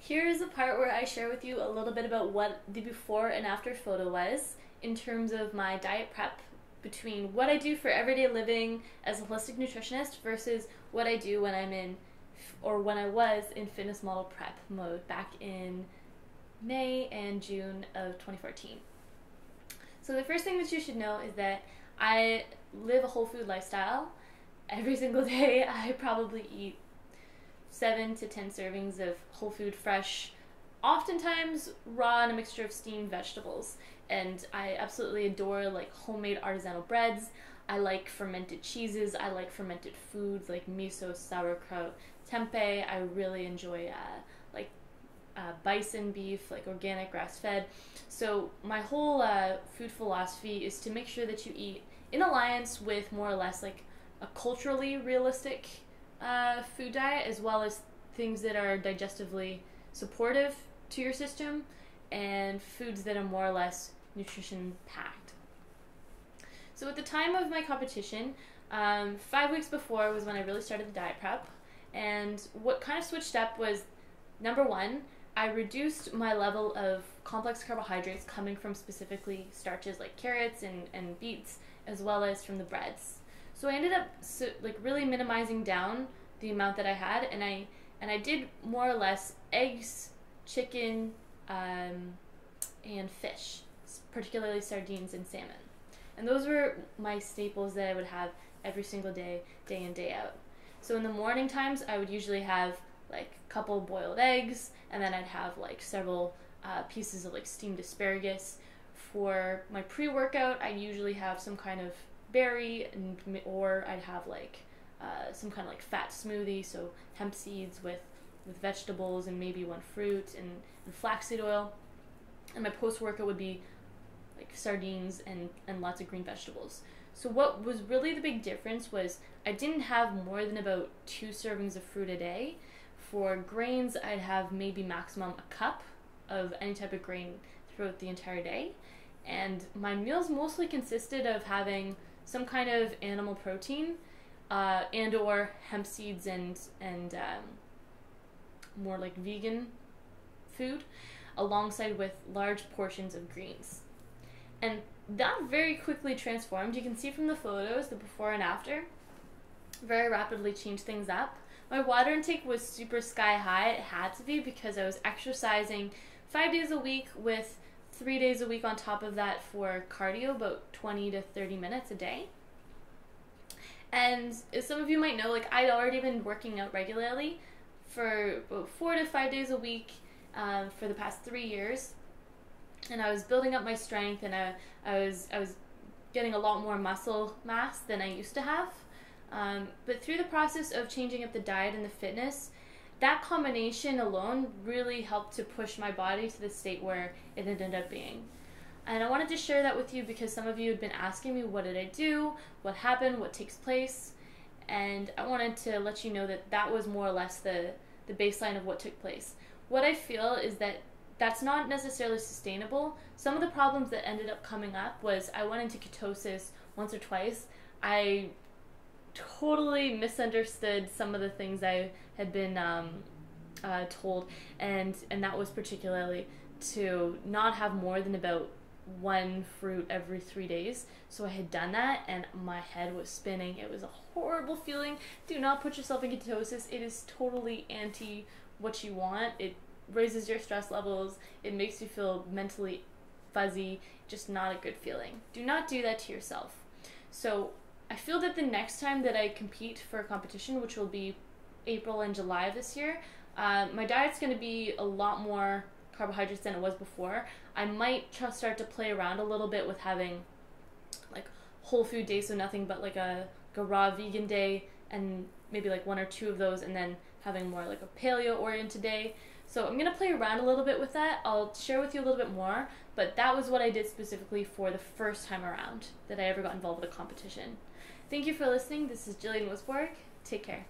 Here is the part where I share with you a little bit about what the before and after photo was in terms of my diet prep between what I do for everyday living as a holistic nutritionist versus what I do when I'm in, or when I was in fitness model prep mode back in May and June of 2014. So the first thing that you should know is that I live a whole food lifestyle. Every single day I probably eat 7 to 10 servings of whole food, fresh, oftentimes raw and a mixture of steamed vegetables. And I absolutely adore like homemade artisanal breads. I like fermented cheeses. I like fermented foods like miso, sauerkraut, tempeh. I really enjoy bison beef, like organic grass-fed. So my whole food philosophy is to make sure that you eat in alliance with more or less like a culturally realistic food diet, as well as things that are digestively supportive to your system and foods that are more or less nutrition packed. So at the time of my competition, 5 weeks before was when I really started the diet prep, and what kind of switched up was, number one, I reduced my level of complex carbohydrates coming from specifically starches like carrots and beets, as well as from the breads. So I ended up really minimizing down the amount that I had, and I did more or less eggs, chicken, and fish, particularly sardines and salmon. And those were my staples that I would have every single day, day in, day out. So in the morning times, I would usually have like a couple boiled eggs, and then I'd have like several pieces of like steamed asparagus. For my pre-workout, I'd usually have some kind of berry, or I'd have like some kind of like fat smoothie, so hemp seeds with vegetables and maybe one fruit and flaxseed oil. And my post-workout would be like sardines and lots of green vegetables. So what was really the big difference was I didn't have more than about 2 servings of fruit a day. For grains, I'd have maybe maximum a cup of any type of grain throughout the entire day. And my meals mostly consisted of having some kind of animal protein and or hemp seeds and more like vegan food, alongside with large portions of greens. And that very quickly transformed. You can see from the photos, the before and after, very rapidly changed things up. My water intake was super sky high. It had to be because I was exercising 5 days a week with 3 days a week on top of that for cardio, about 20 to 30 minutes a day. And as some of you might know, like I'd already been working out regularly for about 4 to 5 days a week for the past 3 years. And I was building up my strength, and I was getting a lot more muscle mass than I used to have. But through the process of changing up the diet and the fitness, that combination alone really helped to push my body to the state where it ended up being. And I wanted to share that with you because some of you had been asking me, what did I do? What happened? What takes place? And I wanted to let you know that that was more or less the baseline of what took place. What I feel is that that's not necessarily sustainable. Some of the problems that ended up coming up was I went into ketosis once or twice. I totally misunderstood some of the things I had been told, and that was particularly to not have more than about 1 fruit every 3 days. So I had done that, and my head was spinning. It was a horrible feeling. Do not put yourself in ketosis. It is totally anti what you want. It raises your stress levels. It makes you feel mentally fuzzy. Just not a good feeling. Do not do that to yourself. So I feel that the next time that I compete for a competition, which will be April and July of this year, my diet's going to be a lot more carbohydrates than it was before. I might start to play around a little bit with having like whole food days, so nothing but like a raw vegan day, and maybe like 1 or 2 of those, and then having more like a paleo oriented day. So I'm going to play around a little bit with that. I'll share with you a little bit more, but that was what I did specifically for the first time around that I ever got involved with a competition. Thank you for listening. This is Jillian Wisborg. Take care.